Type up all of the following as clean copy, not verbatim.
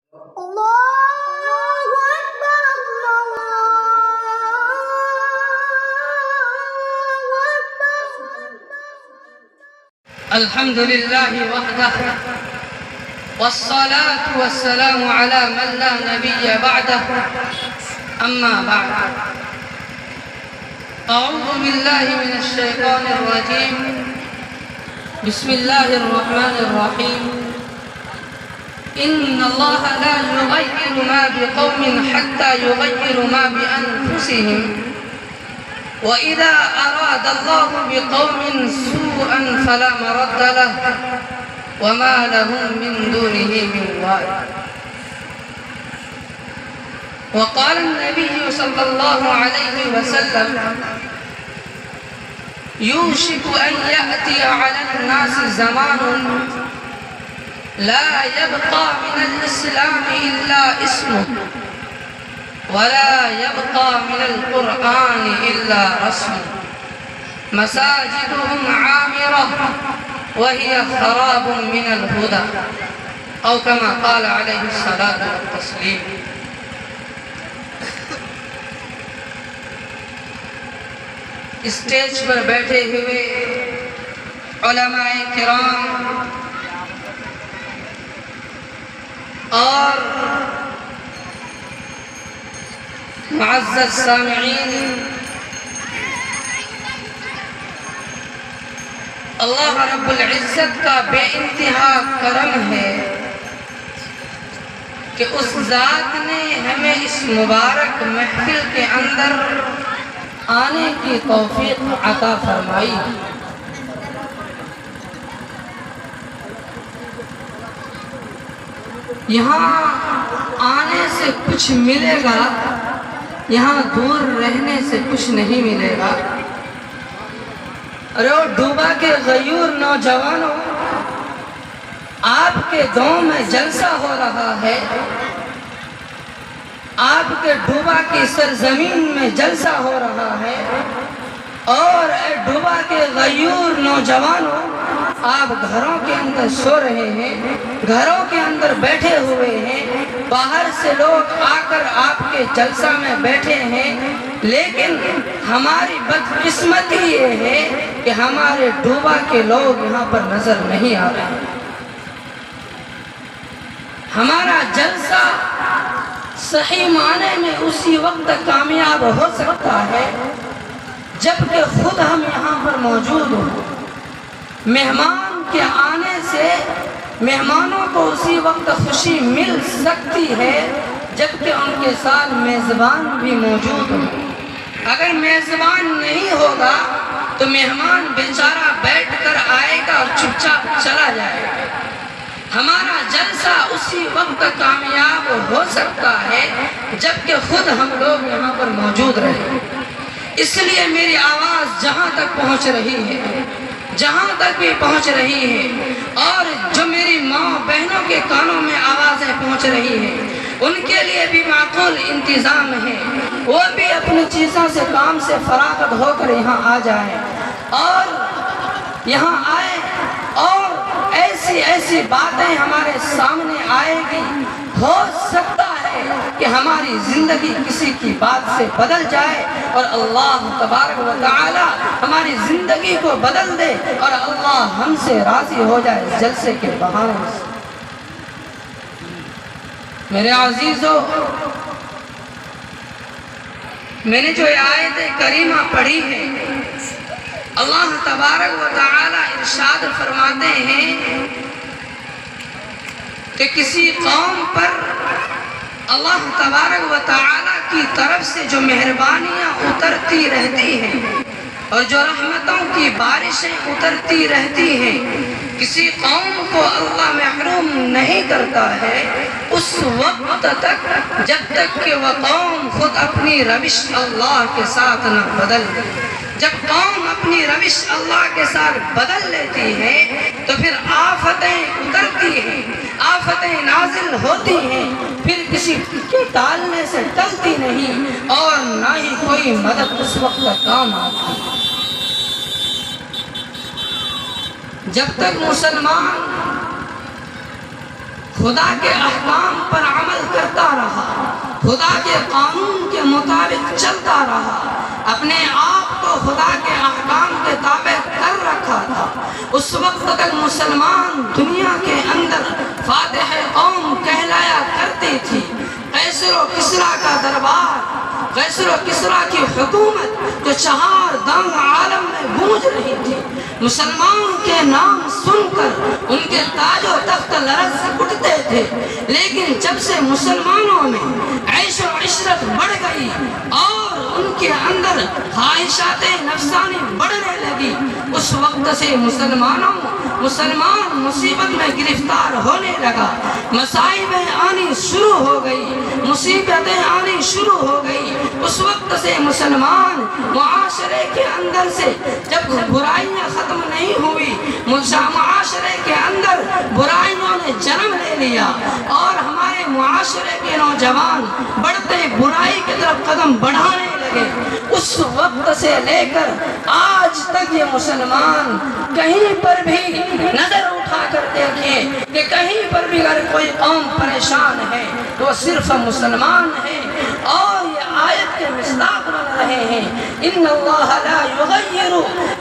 الحمد لله وحده والصلاة والسلام على من لا نبي بعده أما بعد أعوذ بالله من الشيطان الرجيم بسم الله الرحمن الرحيم إن الله لا يغير ما بقوم حتى يغيروا ما بأنفسهم وإذا أراد الله بقوم سوءا فلا مرد له وما لهم من دونه من وال. وقال النبي صلى الله عليه وسلم يوشك أن يأتي على الناس زمان لا يبقى من الإسلام إلا اسمه ولا يبقى من القرآن إلا رسمه مساجدهم عامرة وهي خراب من الهدى أو كما قال عليه الصلاة والتسليم. اسٹیج پر بیٹھے ہوئے علماء کرام اور معزز سامعین، اللہ رب العزت کا بے انتہا کرم ہے کہ اس ذات نے ہمیں اس مبارک محفل کے اندر آنے کی توفیق عطا فرمائی. یہاں آنے سے کچھ ملے گا، یہاں دور رہنے سے کچھ نہیں ملے گا. ارے وہ ڈوبا کے غیور نوجوانوں، آپ کے گاؤں میں جلسہ ہو رہا ہے، آپ کے ڈوبا کی سرزمین میں جلسہ ہو رہا ہے، اور اے ڈوبا کے غیور نوجوانوں، آپ گھروں کے اندر سو رہے ہیں، گھروں کے اندر بیٹھے ہوئے ہیں، باہر سے لوگ آ کر آپ کے جلسہ میں بیٹھے ہیں، لیکن ہماری بدقسمتی یہ ہے کہ ہمارے ڈوبا کے لوگ یہاں پر نظر نہیں آ رہے. ہمارا جلسہ صحیح معنی میں اسی وقت کامیاب ہو سکتا ہے جبکہ خود ہم یہاں پر موجود ہوں. مہمان کے آنے سے مہمانوں کو اسی وقت خوشی مل سکتی ہے جبکہ ان کے ساتھ میزبان بھی موجود ہو. اگر میزبان نہیں ہوگا تو مہمان بیچارہ بیٹھ کر آئے گا اور چپ چاپ چلا جائے گا. ہمارا جلسہ اسی وقت کامیاب ہو سکتا ہے جبکہ خود ہم لوگ یہاں پر موجود رہیں. اس لیے میری آواز جہاں تک پہنچ رہی ہے، جہاں تک بھی پہنچ رہی ہے، اور جو میری ماں بہنوں کے کانوں میں آوازیں پہنچ رہی ہیں، ان کے لیے بھی معقول انتظام ہے. وہ بھی اپنی چیزوں سے کام سے فراغت ہو کر یہاں آ جائیں اور یہاں آئیں، اور ایسی ایسی باتیں ہمارے سامنے آئے گی. ہو سکتا ہے کہ ہماری زندگی کسی کی بات سے بدل جائے اور اللہ تبارک و تعالی ہماری زندگی کو بدل دے اور اللہ ہم سے راضی ہو جائے جلسے کے بہانے سے. میرے عزیزو، میں نے جو آیت کریمہ پڑھی ہے، اللہ تبارک و تعالی ارشاد فرماتے ہیں کہ کسی قوم پر اللہ تبارک و تعالی کی طرف سے جو مہربانیاں اترتی رہتی ہیں اور جو رحمتوں کی بارشیں اترتی رہتی ہیں، کسی قوم کو اللہ محروم نہیں کرتا ہے اس وقت تک جب تک کہ وہ قوم خود اپنی روش اللہ کے ساتھ نہ بدل دے. جب قوم اپنی روش اللہ کے ساتھ بدل لیتی ہے تو پھر آفتیں اترتی ہیں، آفتیں نازل ہوتی ہیں، پھر کسی کے ٹالنے سے ٹلتی نہیں اور نہ ہی کوئی مدد اس وقت کام آتی. جب تک مسلمان خدا کے احکام پر عمل کرتا رہا، خدا کے قانون کے مطابق چلتا رہا، اپنے آپ کو خدا کے احکام کے تابع کر رکھا تھا، اس وقت تک مسلمان دنیا کے اندر فاتح قوم کہلایا کرتی تھی۔ قیصر و کسریٰ کا دربار، قیصر و کسریٰ کی حکومت جو چہار دنگ عالم میں گونج رہی تھی، مسلمان کے نام سن کر ان کے تاج و تخت لرز اٹھتے تھے، لیکن جب سے مسلمانوں میں عیش و عشرت بڑھ گئی اور ان کے اندر خواہشات نفسانی بڑھنے لگی، اس وقت سے مسلمان مصیبت میں گرفتار ہونے لگا، مصائبیں آنی شروع ہو گئی، مصیبتیں آنی شروع ہو گئی۔ اس وقت سے مسلمان معاشرے کے اندر سے جب برائیاں ختم نہیں ہوئی، معاشرے کے اندر برائیوں نے جنم لے لیا اور ہمارے معاشرے کے نوجوان بڑھتے برائی کی طرف قدم بڑھانے لگے، اس وقت سے لے کر آج تک یہ مسلمان کہیں پر بھی نظر اٹھا کر دیکھیں کہ کہیں پر بھی اگر کوئی قوم پریشان ہے تو صرف مسلمان ہے، اور یہ آیت کے مصداق بن رہے ہیں، ان اللہ لا یغیر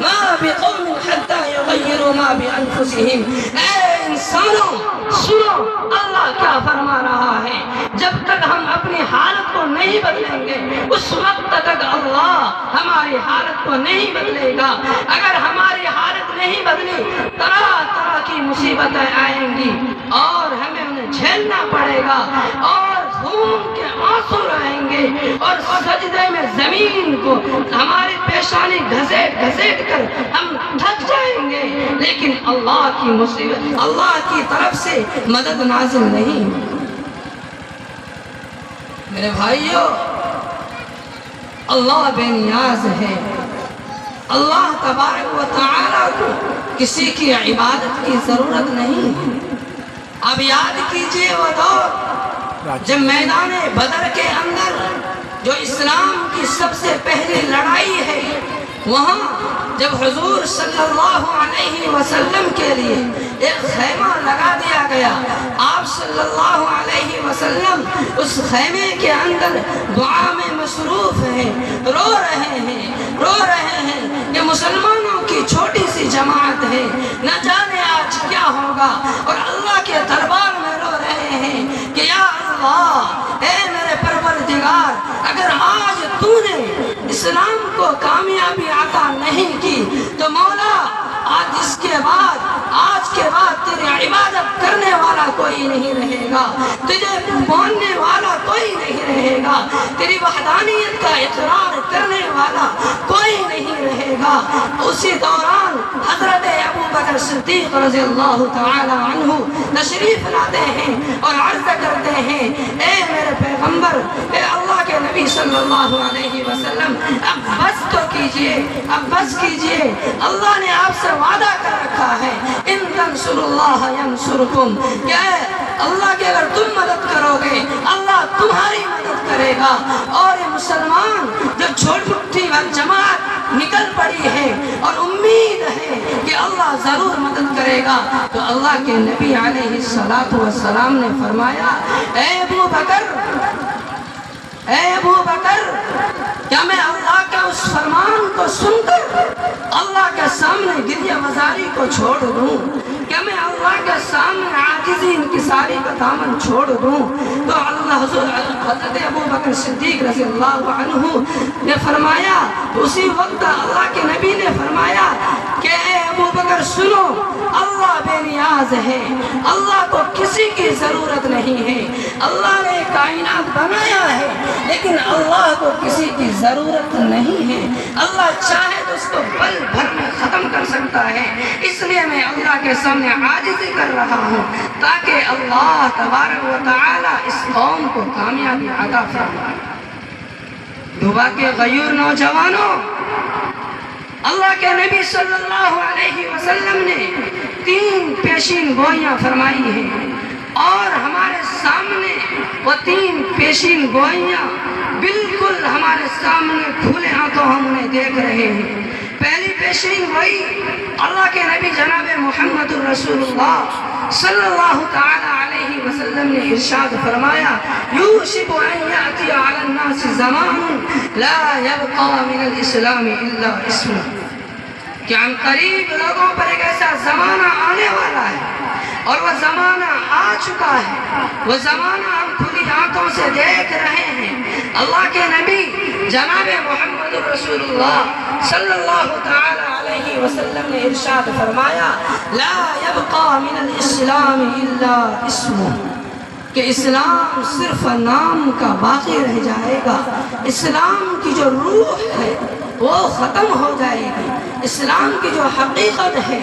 ما بقوم حتی یغیروا ما بانفسہم۔ اے انسانوں سنو، اللہ کیا فرما رہا ہے، جب تک ہم اپنی حالت کو نہیں بدلیں گے اس وقت تک اللہ ہماری حالت کو نہیں بدلے گا۔ اگر ہماری حالت نہیں بدلی، طرح طرح کی مصیبتیں آئیں گی اور ہمیں انہیں جھیلنا پڑے گا، اور خون کے آنسو رہیں گے، اور سجدے میں زمین کو ہماری پیشانی گھسیٹ گھسیٹ کر ہم تھک جائیں گے، لیکن اللہ کی مصیبت، اللہ کی طرف سے مدد نازل نہیں۔ میرے بھائیو، اللہ بے نیاز ہے، اللہ تبارک و تعالیٰ کو کسی کی عبادت کی ضرورت نہیں ہے۔ اب یاد کیجئے وہ دور جب میدان بدر کے اندر جو اسلام کی سب سے پہلی لڑائی ہے، وہاں جب حضور صلی اللہ علیہ وسلم کے لیے ایک خیمہ لگا دیا گیا، آپ صلی اللہ علیہ وسلم اس خیمے کے اندر دعا میں مصروف ہیں، رو رہے ہیں کہ مسلمانوں کی چھوٹی سی جماعت ہے، نہ جانے آج کیا ہوگا، اور اللہ کے دربار میں رو رہے ہیں کہ یا اللہ، اے میرے پروردگار، اگر آج تو نے اسلام کو کامیابی عطا نہیں کی تو مولا آج کے بعد تیری عبادت کرنے والا کوئی نہیں رہے گا، تجھے ماننے والا کوئی نہیں رہے گا، تیری وحدانیت کا اقرار کرنے والا کوئی نہیں رہے گا۔ اسی دوران حضرت ابو بکر صدیق رضی اللہ تعالی عنہ تشریف لاتے ہیں اور عرض کرتے ہیں، اے میرے پیغمبر، اے اللہ کے نبی صلی اللہ علیہ وسلم، اب بس تو کیجئے، اب بس کیجئے، اللہ نے آپ سے وعدہ کر رکھا ہے، ان تنصروا اللہ ینصرکم، کیا ہے اللہ کی اگر تم مدد کرو گے اللہ تمہاری مدد کرے گا۔ اور یہ مسلمان جو چھوٹی جماعت نکل پڑی ہے اور امید ہے کہ اللہ ضرور مدد کرے گا، تو اللہ کے نبی علیہ السلام نے فرمایا، اے ابو بکر، کیا میں اللہ کا اس فرمان کو سن کر اللہ کے سامنے گریہ مزاری کو چھوڑ دوں؟ کیا میں اللہ کے سامنے عاجزی انکساری کا دامن چھوڑ دوں؟ تو حضرت ابو بکر صدیق رضی اللہ عنہ نے فرمایا، اسی وقت اللہ کے نبی نے فرمایا کہ اے ابو بکر سنو، اللہ بے نیاز ہے، اللہ کو کسی کی ضرورت نہیں ہے، اللہ نے کائنات بنایا ہے لیکن اللہ کو کسی کی ضرورت نہیں ہے، اللہ چاہے تو اس کو پل بھر میں ختم کر سکتا ہے، اس لیے میں اللہ کے سامنے عاجزی کر رہا ہوں تاکہ اللہ تبارک و تعالی اس قوم کو کامیابی عطا فرمائے۔ دعا کے غیور نوجوانوں، اللہ کے نبی صلی اللہ علیہ وسلم نے 3 پیشین گوئیاں فرمائی ہیں، اور ہمارے سامنے وہ 3 پیشین گوئیاں بالکل ہمارے سامنے کھلے ہاتھوں ہم انہیں دیکھ رہے ہیں۔ پہلی پیشین گوئی اللہ کے نبی جناب محمد الرسول اللہ صلی اللہ تعالی علیہ نے ارشاد فرمایا یوشک ان یأتی علی الناس زمان لا یبقى من الاسلام الا اسمہ، کہ عن قریب لوگوں پر ایک ایسا زمانہ آنے والا ہے اور وہ زمانہ آ چکا ہے، وہ زمانہ ہم کھلی آنکھوں سے دیکھ رہے ہیں۔ اللہ کے نبی جناب محمد رسول اللہ صلی اللہ تعالی علیہ وسلم نے ارشاد فرمایا لا يبقى من الاسلام الا اسمہ، کہ اسلام صرف نام کا باقی رہ جائے گا، اسلام کی جو روح ہے وہ ختم ہو جائے گی، اسلام کی جو حقیقت ہے،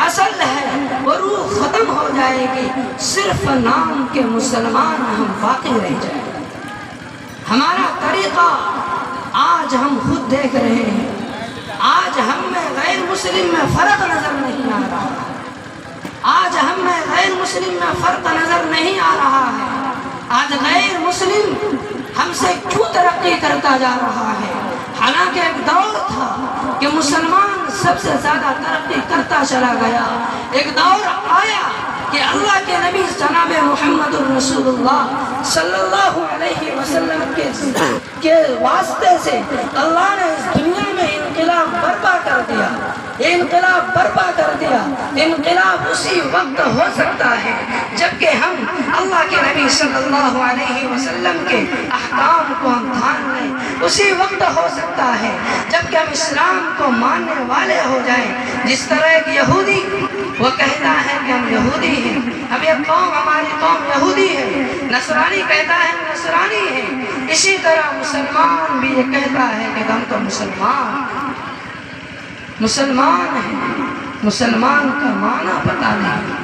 اصل ہے، وہ روح ختم ہو جائے گی، صرف نام کے مسلمان ہم باقی رہ جائیں گے۔ ہمارا طریقہ آج ہم خود دیکھ رہے ہیں، آج ہم میں غیر مسلم میں فرق نظر نہیں آ رہا، آج ہم میں غیر مسلم میں فرق نظر نہیں آ رہا ہے، آج غیر مسلم ہم سے کیوں ترقی کرتا جا رہا ہے؟ حالانکہ ایک دور تھا کہ مسلمان سب سے زیادہ ترقی کرتا چلا گیا، ایک دور آیا کہ اللہ کے نبی جناب محمد رسول اللہ صلی اللہ علیہ وسلم کے واسطے سے اللہ نے اس دنیا میں انقلاب برپا کر دیا، یہ انقلاب برپا کر دیا۔ انقلاب اسی وقت ہو سکتا ہے جبکہ ہم اللہ کے نبی صلی اللہ علیہ وسلم کے احکام کو ہم دھیان لیں، اسی وقت ہو سکتا ہے جبکہ ہم اسلام کو ماننے والے ہو جائیں۔ جس طرح ایک یہودی وہ کہتا ہے کہ ہم یہودی ہیں، اب یہ قوم ہماری قوم یہودی ہے، نصرانی کہتا ہے نصرانی ہے، اسی طرح مسلمان بھی یہ کہتا ہے کہ ہم تو مسلمان ہیں۔ مسلمان کا معنی پتہ نہیں،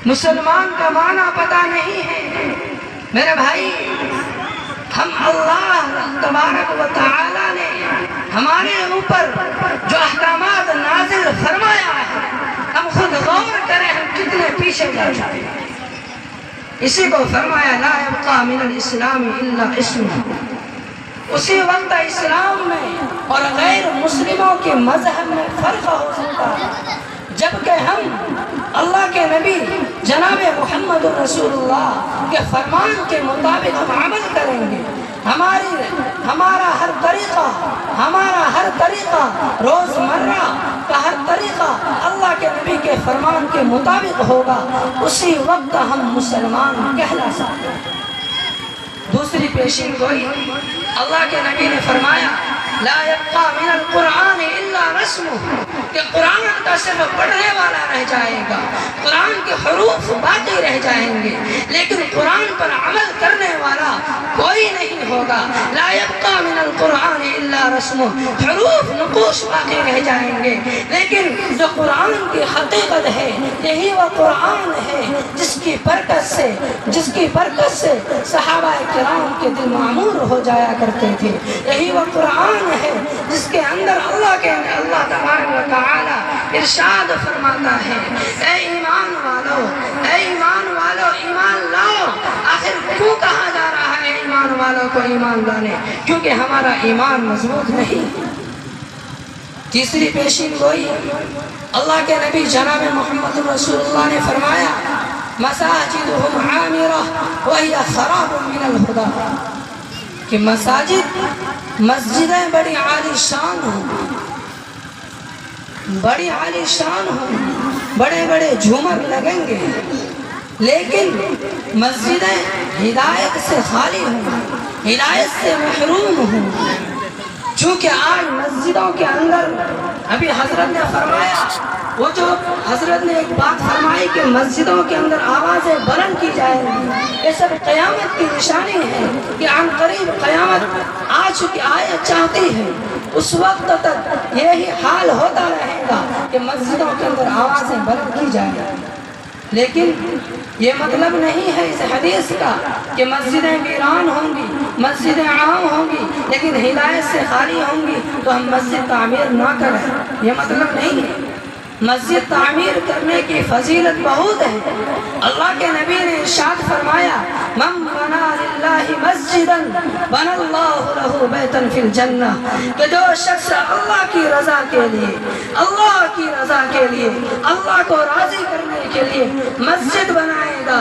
مسلمان کا معنی پتہ نہیں ہے میرے بھائی۔ ہم اللہ تبارک و تعالی نے ہمارے اوپر جو احکامات نازل فرمایا ہے، ہم خود غور کریں ہم کتنے پیچھے جا چکے ہیں۔ اسی کو فرمایا لا يبقى من الاسلام الا اسمہ، اسی وقت اسلام میں اور غیر مسلموں کے مذہب میں فرق ہو سکتا ہے جبکہ ہم اللہ کے نبی جناب محمد رسول اللہ کے فرمان کے مطابق ہم عمل کریں گے۔ ہمارا ہر طریقہ روزمرہ کا ہر طریقہ اللہ کے نبی کے فرمان کے مطابق ہوگا، اسی وقت ہم مسلمان کہلا سکتے ہیں۔ دوسری پیشین گوئی اللہ کے نبی نے فرمایا لا يبقى من القرآن الا رسمه، کہ قرآن کا صرف پڑھنے والا رہ جائے گا، قرآن کے حروف باقی رہ جائیں گے لیکن قرآن پر عمل کرنے والا کوئی نہیں ہوگا۔ لا يبقى من القرآن الا رسمه، حروف نقوش باقی رہ جائیں گے لیکن جو قرآن کی حقیقت ہے یہی وہ قرآن ہے جس کی برکت سے صحابہ کرام کے دل معمور ہو جایا کرتے تھے، یہی وہ قرآن ہے جس کے اندر اللہ تبارک و تعالی ارشاد فرماتا ہے اے ایمان والو ایمان لاؤ۔ آخر کیوں کہا جا رہا ہے ایمان والوں کو ایمان لانے؟ کیونکہ ہمارا ایمان مضبوط نہیں۔ تیسری پیشین گوئی اللہ کے نبی جناب محمد رسول اللہ نے فرمایا مساجدہم عامرہ وہی خراب من الہدی، کہ مسجدیں بڑی عالی شان ہوں، بڑے بڑے جھومر لگیں گے لیکن مسجدیں ہدایت سے خالی ہوں، ہدایت سے محروم ہوں۔ چونکہ آج مسجدوں کے اندر ابھی حضرت نے فرمایا، وہ جو حضرت نے ایک بات فرمائی کہ مسجدوں کے اندر آوازیں بلند کی جائیں گی، یہ سب قیامت کی نشانی ہے کہ عن قریب قیامت آ چکی آئے چاہتی ہے، اس وقت تک یہی حال ہوتا رہے گا کہ مسجدوں کے اندر آوازیں بلند کی جائیں گی۔ لیکن یہ مطلب نہیں ہے اس حدیث کا کہ مسجدیں ویران ہوں گی، مسجدیں عام ہوں گی لیکن ہدایت سے خالی ہوں گی تو ہم مسجد تعمیر نہ کریں، یہ مطلب نہیں ہے۔ مسجد تعمیر کرنے کی فضیلت بہت ہے۔ اللہ کے نبی نے ارشاد فرمایا من بنا للہ مسجدا بنا اللہ لہ بیتا فی الجنہ، کہ جو شخص اللہ کی رضا کے لیے اللہ کو راضی کرنے کے لیے مسجد بنائے گا،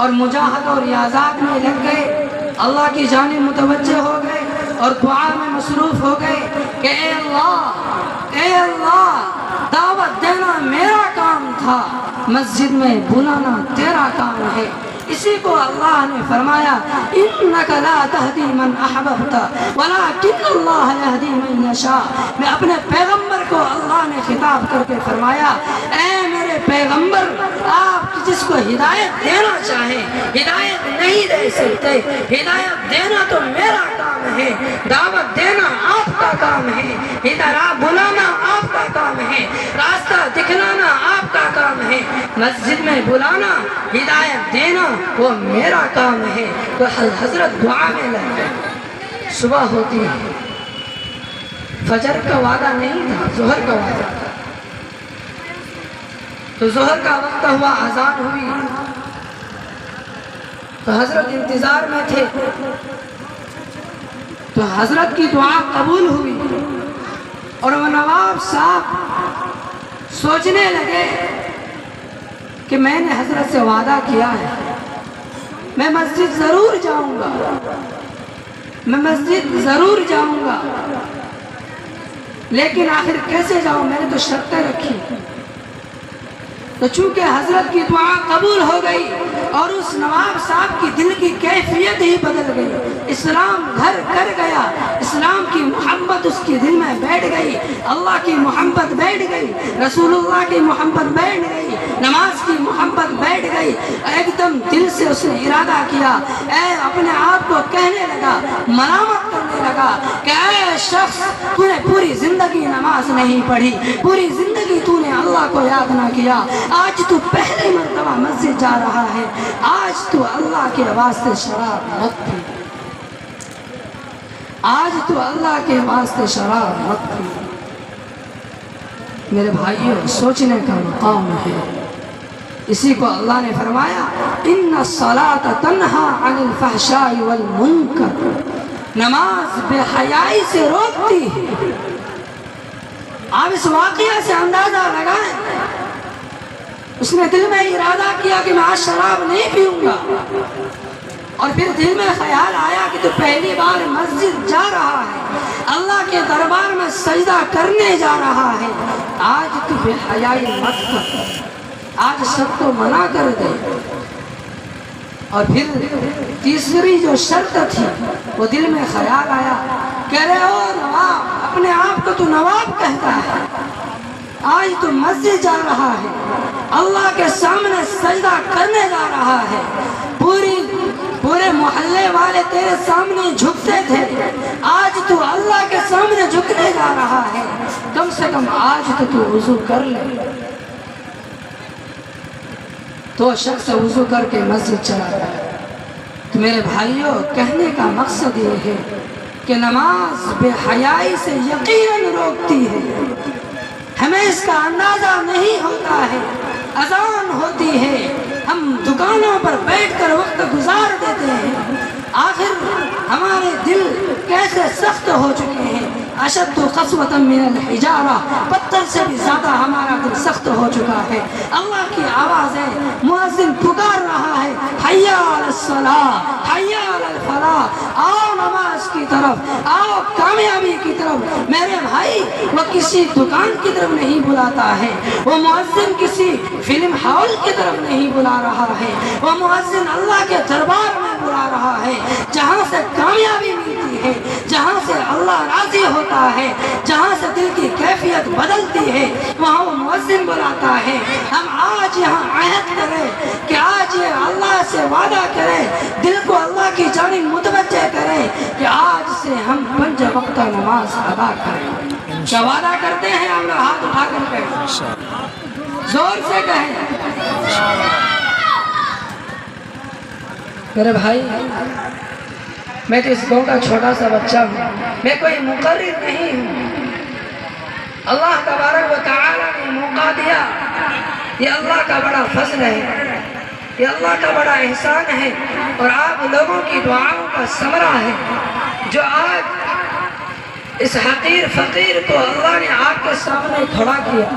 اور مجاہد اور ریاضات میں لگ گئے، اللہ کی جانب متوجہ ہو گئے اور دعا میں مصروف ہو گئے کہ اے اللہ دعوت دینا میرا کام تھا، مسجد میں بلانا تیرا کام ہے۔ اسی کو اللہ نے فرمایا انک لا تہدی من احببت ولکن اللہ یہدی من یشاء۔ میں اپنے پیغمبر کو اللہ نے خطاب کر کے فرمایا اے میرے پیغمبر، آپ جس کو ہدایت دینا چاہیں ہدایت نہیں دے سکتے، ہدایت دینا تو میرا کام ہے، دعوت دینا آپ کا کام ہے، ہدایت بلانا آپ کا کام ہے، راستہ دکھلانا آپ کا کام ہے، مسجد میں بلانا ہدایت دینا وہ میرا کام ہے۔ تو حضرت دعا میں لگ گئے۔ صبح ہوتی ہے، فجر کا وعدہ نہیں تھا، ظہر کا وعدہ تھا، تو ظہر کا وقت ہوا، اذان ہوئی، تو حضرت انتظار میں تھے، تو حضرت کی دعا قبول ہوئی اور وہ نواب صاحب سوچنے لگے کہ میں نے حضرت سے وعدہ کیا ہے، میں مسجد ضرور جاؤں گا، میں مسجد ضرور جاؤں گا، لیکن آخر کیسے جاؤں؟ میں نے تو شرطیں رکھی۔ تو چونکہ حضرت کی دعا قبول ہو گئی اور اس نواب صاحب کی دل کی کیفیت ہی بدل گئی، اسلام گھر کر گیا، اسلام کی محبت اس کے دل میں بیٹھ گئی، اللہ کی محبت بیٹھ گئی، رسول اللہ کی محبت بیٹھ گئی، نماز کی محبت بیٹھ گئی۔ ایک دم دل سے اس نے ارادہ کیا، اپنے آپ کو کہنے لگا، ملامت کرنے لگا کہ اے شخص، تو نے پوری زندگی نماز نہیں پڑھی، پوری زندگی تو نے اللہ کو یاد نہ کیا، آج تو پہلی مرتبہ مسجد جا رہا ہے، آج تو اللہ کے واسطے شراب مت پی، آج تو اللہ کے واسطے شراب مت پی۔ میرے بھائیوں، سوچنے کا مقام ہے۔ اسی کو اللہ نے فرمایا ان الصلاۃ تنہی عن الفحشاء والمنکر، نماز بے حیائی سے روکتی ہے۔ آپ اس واقعہ سے اندازہ لگائیں، اس نے دل میں ارادہ کیا کہ میں آج شراب نہیں پیوں گا، اور پھر دل میں خیال آیا کہ تو پہلی بار مسجد جا رہا ہے، اللہ کے دربار میں سجدہ کرنے جا رہا ہے، آج تو بے حیائی مت کر، آج سب کو منع کر دے۔ اور پھر تیسری جو شرط تھی وہ دل میں خیال آیا کہ رے او نواب، اپنے آپ کو تو نواب کہتا ہے، آج تو مسجد جا رہا ہے، اللہ کے سامنے سجدہ کرنے جا رہا ہے، پورے محلے والے تیرے سامنے جھکتے تھے، آج تو اللہ کے سامنے جھکنے جا رہا ہے، کم سے کم آج تو وضو کر لے۔ تو شخص وضو کر کے مسجد چلا گیا۔ تو میرے بھائیوں، کہنے کا مقصد یہ ہے کہ نماز بے حیائی سے یقیناً روکتی ہے۔ ہمیں اس کا اندازہ نہیں ہوتا ہے، اذان ہوتی ہے، ہم دکانوں پر بیٹھ کر وقت گزار دیتے ہیں، آخر ہمارے دل کیسے سخت ہو چکے ہیں، اشد قسوۃ من الحجارہ، پتھر سے بھی زیادہ ہمارا دل سخت ہو چکا ہے۔ اللہ کی آواز ہے، مؤذن پکار رہا ہے، حی علی الصلاۃ، حی علی الفلاح، آؤ نماز کی طرف، آؤ کامیابی کی طرف۔ میرے بھائی، وہ کسی دکان کی طرف نہیں بلاتا ہے، وہ مؤذن کسی فلم ہال کی طرف نہیں بلا رہا ہے، وہ مؤذن اللہ کے دربار میں بلا رہا ہے، جہاں سے کامیابی ملتی ہے، جہاں سے اللہ راضی ہوتا ہے، جہاں سے دل کی کیفیت بدلتی ہے، وہاں وہ مؤذن بلاتا ہے۔ ہم آج یہاں عہد کریں کہ آج یہ اللہ سے وعدہ کریں، دل کو اللہ کی جانب متوجہ کریں کہ آج سے ہم 5 وقت نماز ادا کریں۔ کیا وعدہ کرتے ہیں؟ ہم ہاتھ اٹھا کر کہیں، زور سے کہیں۔ میرے بھائی، میں تو اس گاؤں کا چھوٹا سا بچہ ہوں، میں کوئی مقرر نہیں ہوں، اللہ تبارک و تعالیٰ نے موقع دیا، یہ اللہ کا بڑا فضل ہے، یہ اللہ کا بڑا احسان ہے، اور آپ لوگوں کی دعاؤں کا ثمرہ ہے جو آج اس حقیر فقیر کو اللہ نے آپ کے سامنے کھڑا کیا۔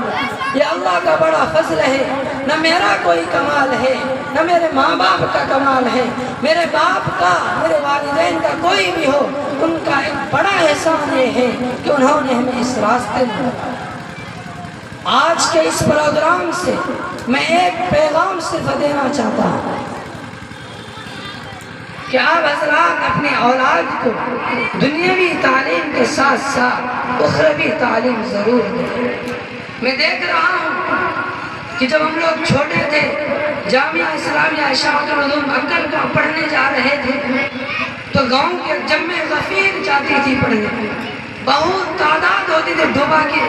یہ اللہ کا بڑا فضل ہے، نہ میرا کوئی کمال ہے، نہ میرے ماں باپ کا کمال ہے، میرے باپ کا، میرے والدین کا کوئی بھی ہو، ان کا ایک بڑا احسان یہ ہے کہ انہوں نے ہمیں اس راستے میں لگایا۔ آج کے اس پروگرام سے میں ایک پیغام صرف دینا چاہتا ہوں کہ آپ حضرات اپنے اولاد کو دنیاوی تعلیم کے ساتھ ساتھ اخروی تعلیم ضرور دیں۔ میں دیکھ رہا ہوں کہ جب ہم لوگ چھوٹے تھے، جامعہ اسلامیہ اشاعت العلوم اکل کا پڑھنے جا رہے تھے تو گاؤں کے جمع غفیر جاتی تھی پڑھنے، بہت تعداد ہوتی تھی ڈوبا کے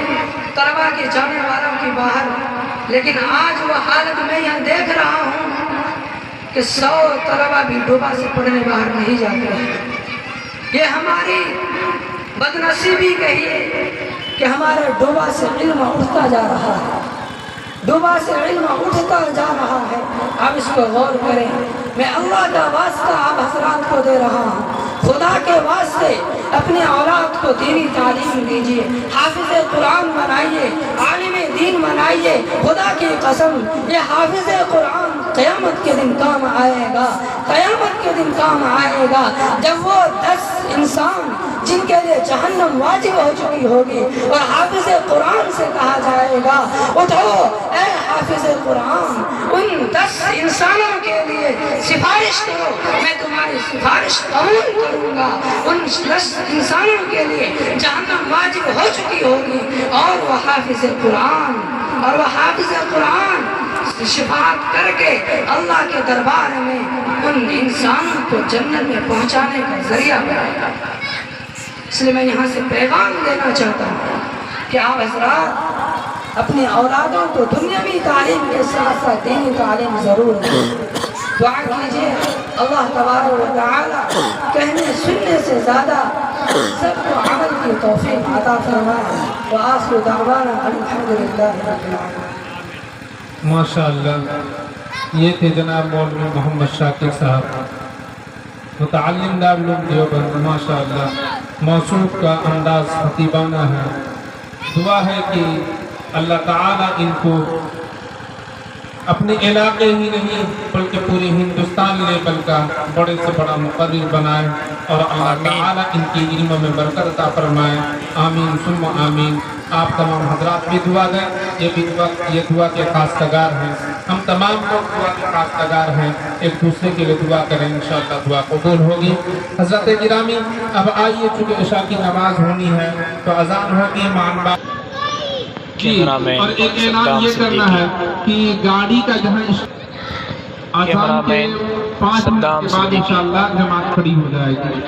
طلبا کے جانے والوں کی باہر، لیکن آج وہ حالت میں یہاں دیکھ رہا ہوں کہ 100 طلبا بھی ڈوبا سے پڑھنے باہر نہیں جاتے ہیں۔ یہ ہماری بدنصیبی کہیے کہ ہمارے ڈوبا سے علم اٹھتا جا رہا ہے، ڈوبا سے علم اٹھتا جا رہا ہے۔ آپ اس کو غور کریں۔ میں اللہ کا واسطہ آپ حضرات کو دے رہا ہوں، خدا کے واسطے اپنے اولاد کو دینی تعلیم دیجیے، حافظ قرآن بنائیے، عالم دین بنائیے۔ خدا کی قسم یہ حافظ قرآن قیامت کے دن کام آئے گا، قیامت کے دن کام آئے گا، جب وہ 10 انسان جن کے لیے جہنم واجب ہو چکی ہوگی اور حافظ قرآن سے کہا جائے گا اٹھو اے حافظ قرآن، ان 10 انسانوں کے لیے سفارش کرو، میں تمہاری سفارش قبول کروں گا۔ ان 10 انسانوں کے لیے جہنم واجب ہو چکی ہوگی اور وہ حافظ قرآن شفاعت کر کے اللہ کے دربار میں ان انسانوں کو جنت میں پہنچانے کا ذریعہ بنائے گا۔ اس لیے میں یہاں سے پیغام دینا چاہتا ہوں کہ آپ حضرات اپنے اولادوں کو دنیاوی تعلیم کے ساتھ ساتھ دینی تعلیم ضرور دیں۔ دعا کیجیے اللہ تبارک و تعالی کہنے سننے سے زیادہ سب کو عمل کی توفیق عطا فرمائے۔ وآخر دعوانا الحمدللہ رب العالمین۔ ماشاءاللہ، یہ تھے جناب مولوی محمد شاکر صاحب، متعلم دارالعلوم دیوبند۔ ماشاءاللہ موصوف کا انداز خطیبانہ ہے۔ دعا ہے کہ اللہ تعالیٰ ان کو اپنے علاقے ہی نہیں بلکہ پورے ہندوستان لیول کا بڑے سے بڑا مقرر بنائے اور اللہ تعالیٰ ان کی علم میں برکت عطا فرمائے۔ آمین ثم آمین۔ آپ تمام حضرات بھی دعا دیں، یہ دعا کے خواستگار ہیں، ہم تمام لوگ دعا کے خواستگار ہیں، ایک دوسرے کے لیے دعا کریں، انشاءاللہ دعا قبول ہوگی۔ حضرت گرامی اب آئیے، چونکہ عشاء کی نماز ہونی ہے تو اذان ہوگی مان جی، اور ایک اعلان یہ کرنا ہے کہ گاڑی کا جہاں اذان کے 5 منٹ کے بعد انشاءاللہ جماعت کھڑی ہو جائے گی۔